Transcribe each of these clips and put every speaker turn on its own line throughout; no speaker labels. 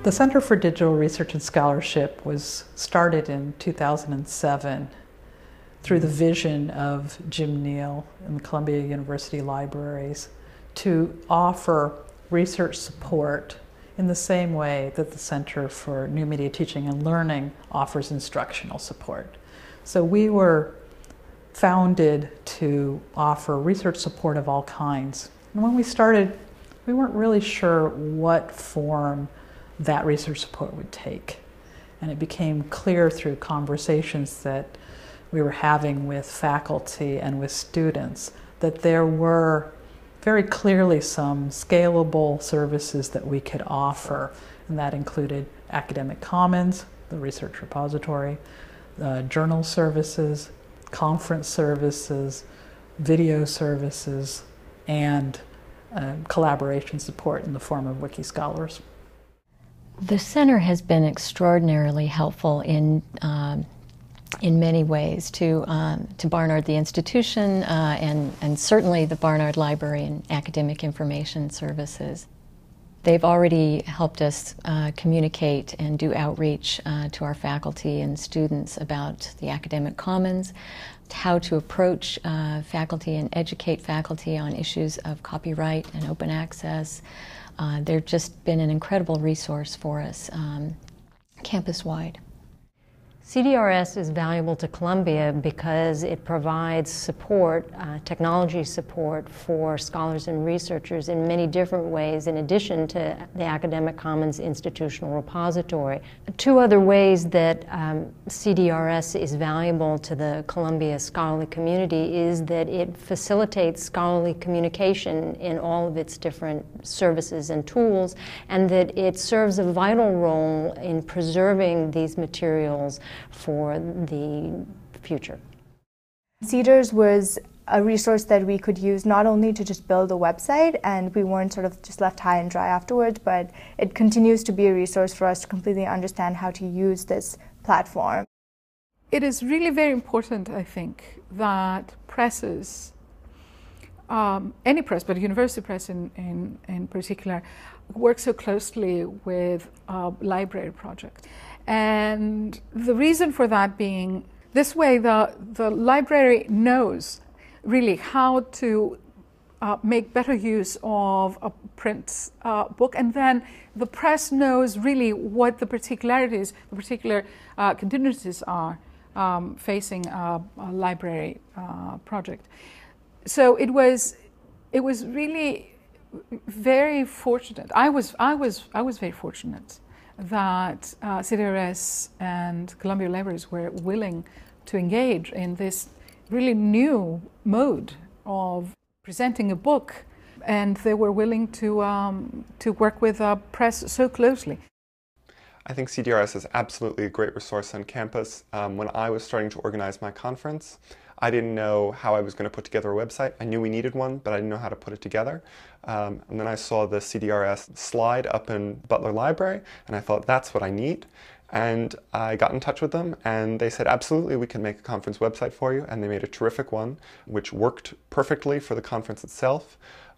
The Center for Digital Research and Scholarship was started in 2007 through the vision of Jim Neal and the Columbia University Libraries to offer research support in the same way that the Center for New Media Teaching and Learning offers instructional support. So we were founded to offer research support of all kinds. And when we started, we weren't really sure what form that research support would take. And it became clear through conversations that we were having with faculty and with students that there were very clearly some scalable services that we could offer, and that included academic commons, the research repository, journal services, conference services, video services, and collaboration support in the form of wikischolars.
The center has been extraordinarily helpful in many ways to Barnard the institution and certainly the Barnard Library and Academic Information Services. They've already helped us communicate and do outreach to our faculty and students about the academic commons, how to approach faculty and educate faculty on issues of copyright and open access. They've just been an incredible resource for us campus-wide.
CDRS is valuable to Columbia because it provides support, technology support for scholars and researchers in many different ways in addition to the Academic Commons Institutional Repository. Two other ways that CDRS is valuable to the Columbia scholarly community is that it facilitates scholarly communication in all of its different services and tools, and that it serves a vital role in preserving these materials for the future.
CDRS was a resource that we could use not only to just build a website, and we weren't sort of just left high and dry afterwards, but it continues to be a resource for us to completely understand how to use this platform.
It is really very important, I think, that presses, any press, but university press in particular, work so closely with library projects. And the reason for that being, this way the library knows really how to make better use of a print book, and then the press knows really what the particularities, the particular contingencies are facing a library project. So it was really very fortunate. I was very fortunate that CDRS and Columbia Libraries were willing to engage in this really new mode of presenting a book, and they were willing to work with press so closely.
I think CDRS is absolutely a great resource on campus. When I was starting to organize my conference, I didn't know how I was going to put together a website. I knew we needed one, but I didn't know how to put it together. And then I saw the CDRS slide up in Butler Library, and I thought, that's what I need. And I got in touch with them, and they said, absolutely, we can make a conference website for you. And they made a terrific one, which worked perfectly for the conference itself.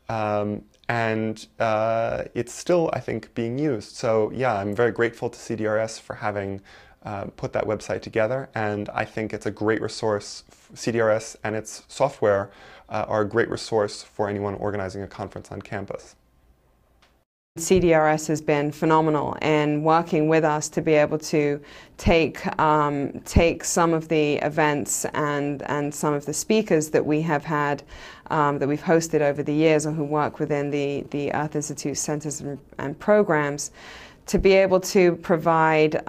And it's still, I think, being used. So yeah, I'm very grateful to CDRS for having put that website together, and I think it's a great resource. CDRS and its software are a great resource for anyone organizing a conference on campus.
CDRS has been phenomenal in working with us to be able to take some of the events and some of the speakers that we have had, that we've hosted over the years, or who work within the Earth Institute centers and programs, to be able to provide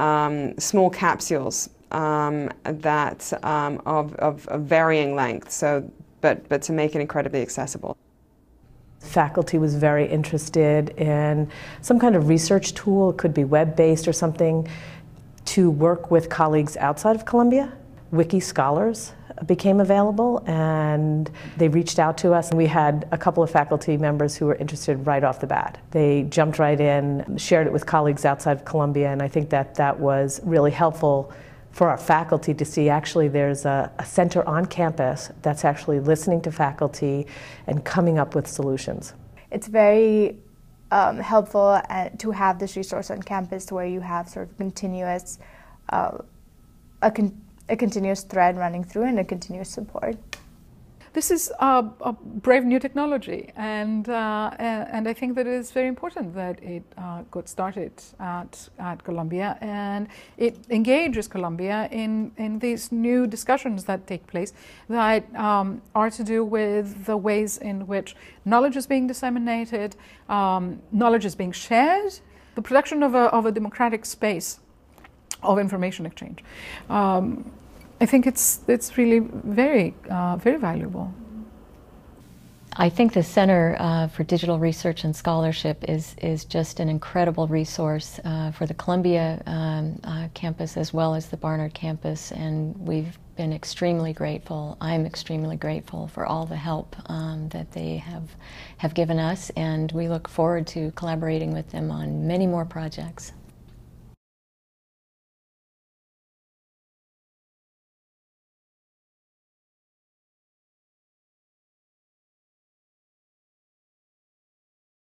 small capsules that of varying length, but to make it incredibly accessible.
Faculty was very interested in some kind of research tool, it could be web-based or something, to work with colleagues outside of Columbia. wikischolars became available, and they reached out to us, and we had a couple of faculty members who were interested right off the bat. They jumped right in, shared it with colleagues outside of Columbia, and I think that was really helpful for our faculty to see actually there's a center on campus that's actually listening to faculty and coming up with solutions.
It's very helpful to have this resource on campus where you have sort of continuous, a continuous thread running through and a continuous support.
This is a brave new technology, and I think that it is very important that it got started at Columbia, and it engages Columbia in these new discussions that take place that are to do with the ways in which knowledge is being disseminated, knowledge is being shared, the production of a democratic space of information exchange. I think it's really very valuable.
I think the Center for Digital Research and Scholarship is just an incredible resource for the Columbia campus as well as the Barnard campus, and we've been extremely grateful. I'm extremely grateful for all the help that they have given us, and we look forward to collaborating with them on many more projects.